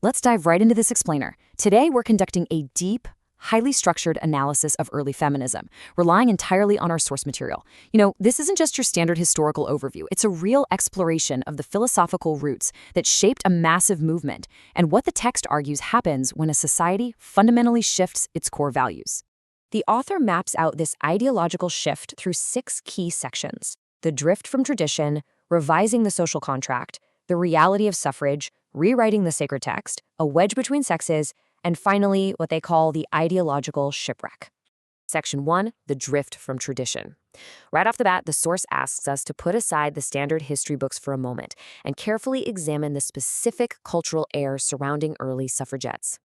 Let's dive right into this explainer. Today, we're conducting a deep, highly structured analysis of early feminism, relying entirely on our source material. This isn't just your standard historical overview. It's a real exploration of the philosophical roots that shaped a massive movement and what the text argues happens when a society fundamentally shifts its core values. The author maps out this ideological shift through 6 key sections: the drift from tradition, revising the social contract, the reality of suffrage, rewriting the sacred text, a wedge between sexes, and finally, what they call the ideological shipwreck. Section 1, the drift from tradition. Right off the bat, the source asks us to put aside the standard history books for a moment and carefully examine the specific cultural air surrounding early suffragettes.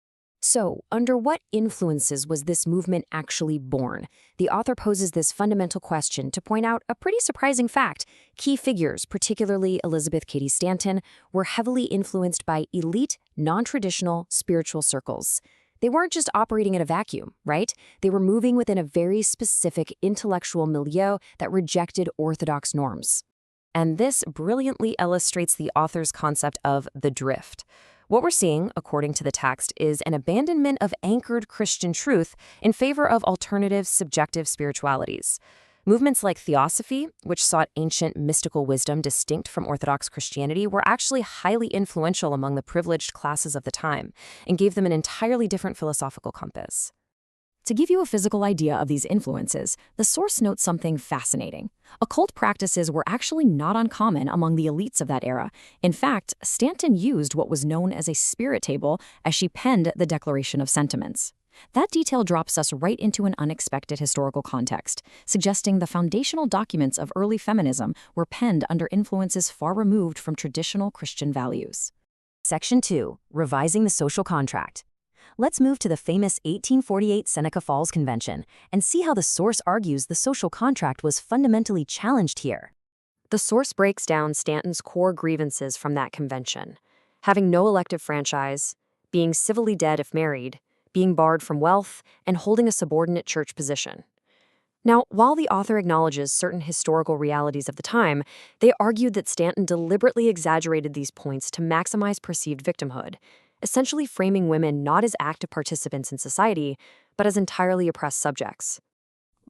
So, under what influences was this movement actually born? The author poses this fundamental question to point out a pretty surprising fact. Key figures, particularly Elizabeth Cady Stanton, were heavily influenced by elite, non-traditional spiritual circles. They weren't just operating in a vacuum, right? They were moving within a very specific intellectual milieu that rejected orthodox norms. And this brilliantly illustrates the author's concept of the drift. What we're seeing, according to the text, is an abandonment of anchored Christian truth in favor of alternative subjective spiritualities. Movements like Theosophy, which sought ancient mystical wisdom distinct from Orthodox Christianity, were actually highly influential among the privileged classes of the time and gave them an entirely different philosophical compass. To give you a physical idea of these influences, the source notes something fascinating. Occult practices were actually not uncommon among the elites of that era. In fact, Stanton used what was known as a spirit table as she penned the Declaration of Sentiments. That detail drops us right into an unexpected historical context, suggesting the foundational documents of early feminism were penned under influences far removed from traditional Christian values. Section 2, revising the social contract. Let's move to the famous 1848 Seneca Falls Convention and see how the source argues the social contract was fundamentally challenged here. The source breaks down Stanton's core grievances from that convention: having no elective franchise, being civilly dead if married, being barred from wealth, and holding a subordinate church position. Now, while the author acknowledges certain historical realities of the time, they argued that Stanton deliberately exaggerated these points to maximize perceived victimhood, essentially framing women not as active participants in society, but as entirely oppressed subjects.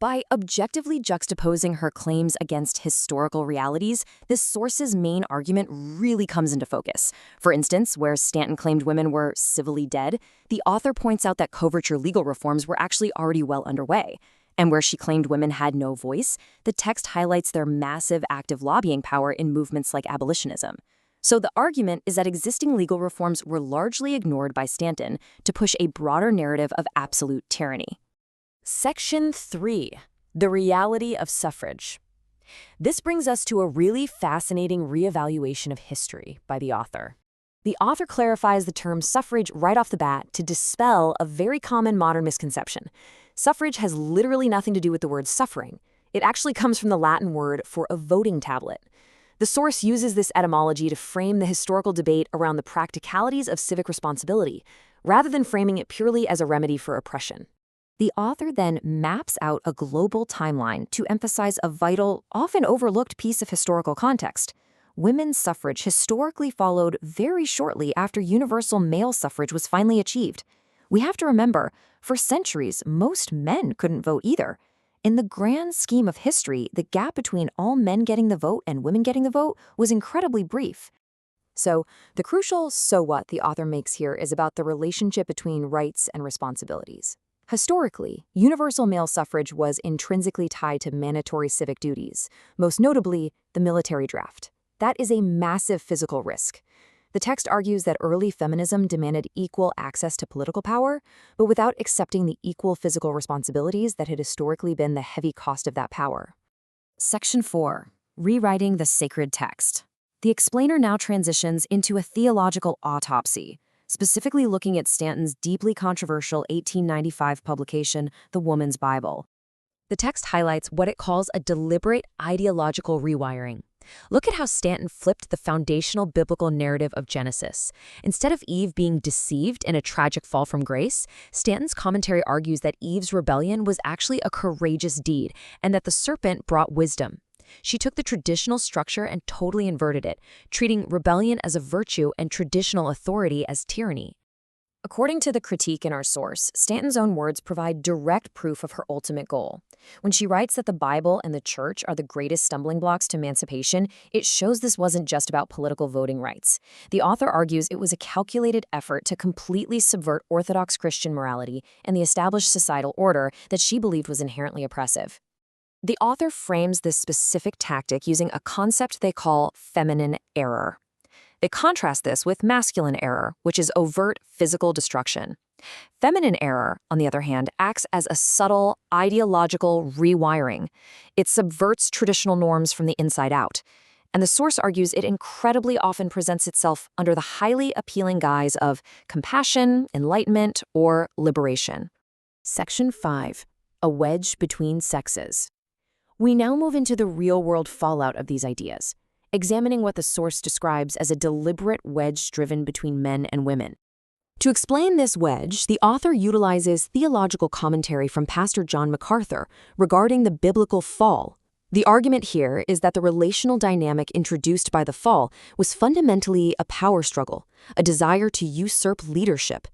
By objectively juxtaposing her claims against historical realities, this source's main argument really comes into focus. For instance, where Stanton claimed women were civilly dead, the author points out that coverture legal reforms were actually already well underway. And where she claimed women had no voice, the text highlights their massive active lobbying power in movements like abolitionism. So the argument is that existing legal reforms were largely ignored by Stanton to push a broader narrative of absolute tyranny. Section 3, the reality of suffrage. This brings us to a really fascinating reevaluation of history by the author. The author clarifies the term suffrage right off the bat to dispel a very common modern misconception. Suffrage has literally nothing to do with the word suffering. It actually comes from the Latin word for a voting tablet. The source uses this etymology to frame the historical debate around the practicalities of civic responsibility, rather than framing it purely as a remedy for oppression. The author then maps out a global timeline to emphasize a vital, often overlooked piece of historical context. Women's suffrage historically followed very shortly after universal male suffrage was finally achieved. We have to remember, for centuries, most men couldn't vote either. In the grand scheme of history, the gap between all men getting the vote and women getting the vote was incredibly brief. So, the crucial "so what" the author makes here is about the relationship between rights and responsibilities. Historically, universal male suffrage was intrinsically tied to mandatory civic duties, most notably the military draft. That is a massive physical risk. The text argues that early feminism demanded equal access to political power, but without accepting the equal physical responsibilities that had historically been the heavy cost of that power. Section 4, rewriting the sacred text. The explainer now transitions into a theological autopsy, specifically looking at Stanton's deeply controversial 1895 publication, The Woman's Bible. The text highlights what it calls a deliberate ideological rewiring. Look at how Stanton flipped the foundational biblical narrative of Genesis. Instead of Eve being deceived in a tragic fall from grace, Stanton's commentary argues that Eve's rebellion was actually a courageous deed and that the serpent brought wisdom. She took the traditional structure and totally inverted it, treating rebellion as a virtue and traditional authority as tyranny. According to the critique in our source, Stanton's own words provide direct proof of her ultimate goal. When she writes that the Bible and the church are the greatest stumbling blocks to emancipation, it shows this wasn't just about political voting rights. The author argues it was a calculated effort to completely subvert Orthodox Christian morality and the established societal order that she believed was inherently oppressive. The author frames this specific tactic using a concept they call feminine error. They contrast this with masculine error, which is overt physical destruction. Feminine error, on the other hand, acts as a subtle, ideological rewiring. It subverts traditional norms from the inside out. And the source argues it incredibly often presents itself under the highly appealing guise of compassion, enlightenment, or liberation. Section 5. A wedge between sexes. We now move into the real-world fallout of these ideas, examining what the source describes as a deliberate wedge driven between men and women. To explain this wedge, the author utilizes theological commentary from Pastor John MacArthur regarding the biblical fall. The argument here is that the relational dynamic introduced by the fall was fundamentally a power struggle, a desire to usurp leadership.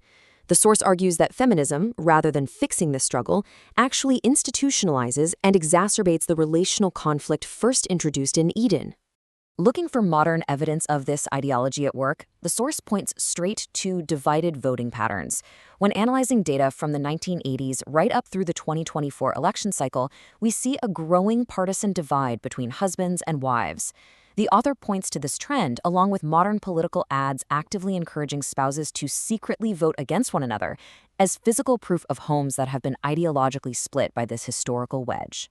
The source argues that feminism, rather than fixing this struggle, actually institutionalizes and exacerbates the relational conflict first introduced in Eden. Looking for modern evidence of this ideology at work, the source points straight to divided voting patterns. When analyzing data from the 1980s right up through the 2024 election cycle, we see a growing partisan divide between husbands and wives. The author points to this trend along with modern political ads actively encouraging spouses to secretly vote against one another as physical proof of homes that have been ideologically split by this historical wedge.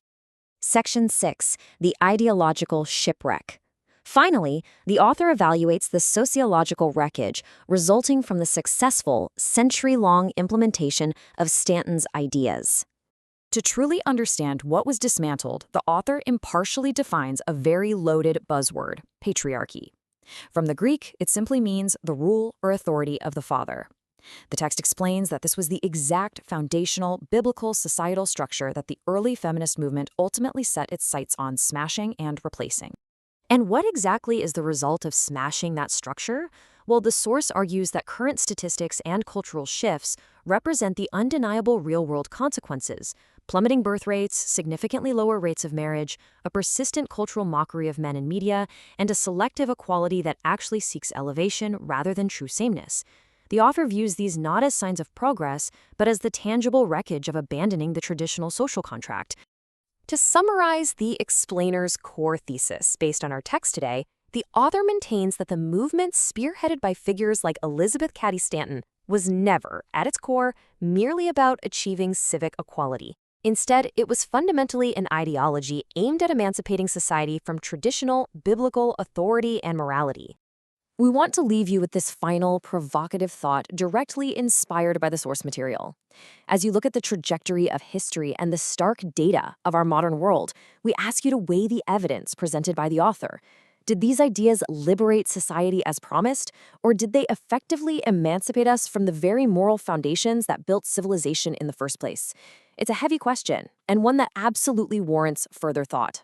Section 6. The ideological shipwreck. Finally, the author evaluates the sociological wreckage resulting from the successful, century-long implementation of Stanton's ideas. To truly understand what was dismantled, the author impartially defines a very loaded buzzword, patriarchy. From the Greek, it simply means the rule or authority of the father. The text explains that this was the exact foundational biblical societal structure that the early feminist movement ultimately set its sights on smashing and replacing. And what exactly is the result of smashing that structure? Well, the source argues that current statistics and cultural shifts represent the undeniable real-world consequences: plummeting birth rates, significantly lower rates of marriage, a persistent cultural mockery of men in media, and a selective equality that actually seeks elevation rather than true sameness. The author views these not as signs of progress, but as the tangible wreckage of abandoning the traditional social contract. To summarize the explainer's core thesis based on our text today, the author maintains that the movement spearheaded by figures like Elizabeth Cady Stanton was never, at its core, merely about achieving civic equality. Instead, it was fundamentally an ideology aimed at emancipating society from traditional biblical authority and morality. We want to leave you with this final, provocative thought directly inspired by the source material. As you look at the trajectory of history and the stark data of our modern world, we ask you to weigh the evidence presented by the author. Did these ideas liberate society as promised, or did they effectively emancipate us from the very moral foundations that built civilization in the first place? It's a heavy question, and one that absolutely warrants further thought.